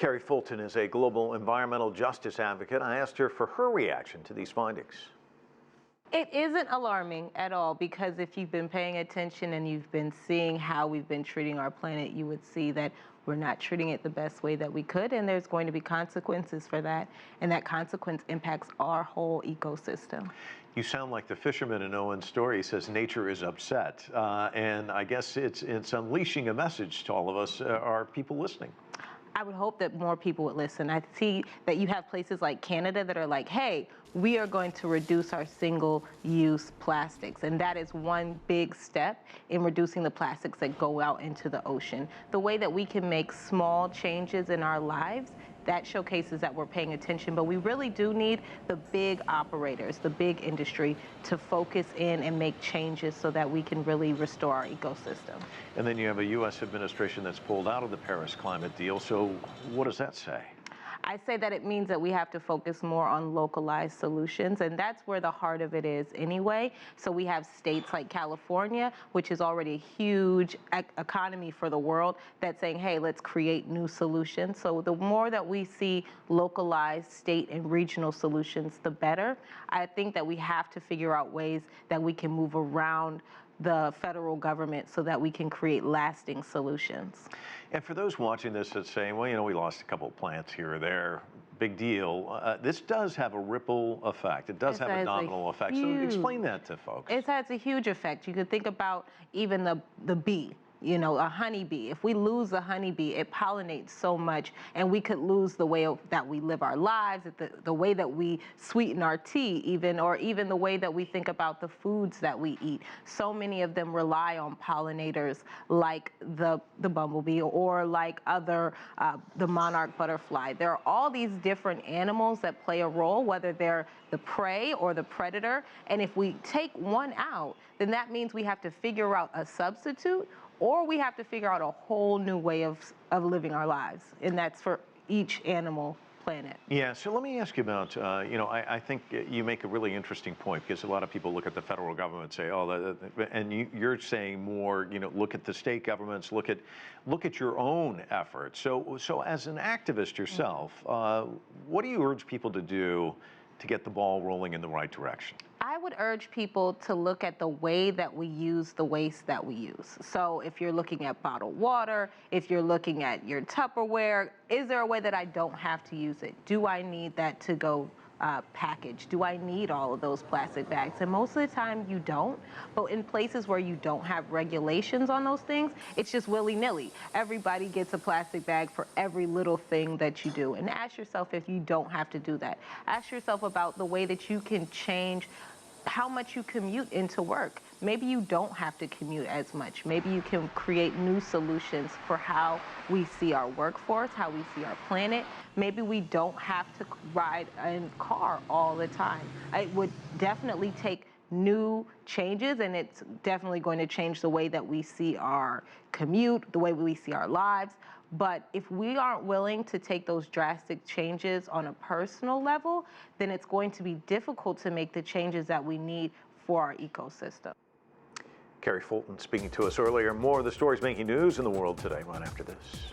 Kari Fulton is a global environmental justice advocate. I asked her for her reaction to these findings. It isn't alarming at all, because if you've been paying attention and you've been seeing how we've been treating our planet, you would see that we're not treating it the best way that we could, and there's going to be consequences for that, and that consequence impacts our whole ecosystem. You sound like the fisherman in Owen's story. He says nature is upset, and I guess it's unleashing a message to all of us. Are people listening? I would hope that more people would listen. I see that you have places like Canada that are like, hey, we are going to reduce our single-use plastics. And that is one big step in reducing the plastics that go out into the ocean. The way that we can make small changes in our lives, that showcases that we're paying attention. But we really do need the big operators, the big industry, to focus in and make changes so that we can really restore our ecosystem. And then you have a U.S. administration that's pulled out of the Paris climate deal. So what does that say? I say that it means that we have to focus more on localized solutions, and that's where the heart of it is anyway. So we have states like California, which is already a huge economy for the world, that's saying, hey, let's create new solutions. So the more that we see localized state and regional solutions, the better. I think that we have to figure out ways that we can move around the federal government so that we can create lasting solutions. And for those watching this that's saying, well, you know, we lost a couple of plants here or there, big deal. This does have a ripple effect. It does have a domino effect. So explain that to folks. It has a huge effect. You could think about even the bee. You know, a honeybee. If we lose a honeybee, it pollinates so much, and we could lose the way that we live our lives, the way that we sweeten our tea even, or even the way that we think about the foods that we eat. So many of them rely on pollinators like the bumblebee or like the monarch butterfly. There are all these different animals that play a role, whether they're the prey or the predator, and if we take one out, then that means we have to figure out a substitute, or we have to figure out a whole new way of living our lives, and that's for each animal planet. Yeah, so let me ask you about, you know, I think you make a really interesting point, because a lot of people look at the federal government and say, oh, and you're saying more, you know, look at the state governments, look at your own efforts. So as an activist yourself, what do you urge people to do to get the ball rolling in the right direction? I would urge people to look at the way that we use the waste that we use. So if you're looking at bottled water, if you're looking at your Tupperware, is there a way that I don't have to use it? Do I need that to go packaged? Do I need all of those plastic bags? And most of the time you don't, but in places where you don't have regulations on those things, it's just willy-nilly. Everybody gets a plastic bag for every little thing that you do. And ask yourself if you don't have to do that. Ask yourself about the way that you can change how much you commute into work. Maybe you don't have to commute as much. Maybe you can create new solutions for how we see our workforce, how we see our planet. Maybe we don't have to ride in a car all the time. It would definitely take new changes, and it's definitely going to change the way that we see our commute, the way we see our lives. But if we aren't willing to take those drastic changes on a personal level, then it's going to be difficult to make the changes that we need for our ecosystem. Kari Fulton speaking to us earlier. More of the stories making news in the world today, right after this.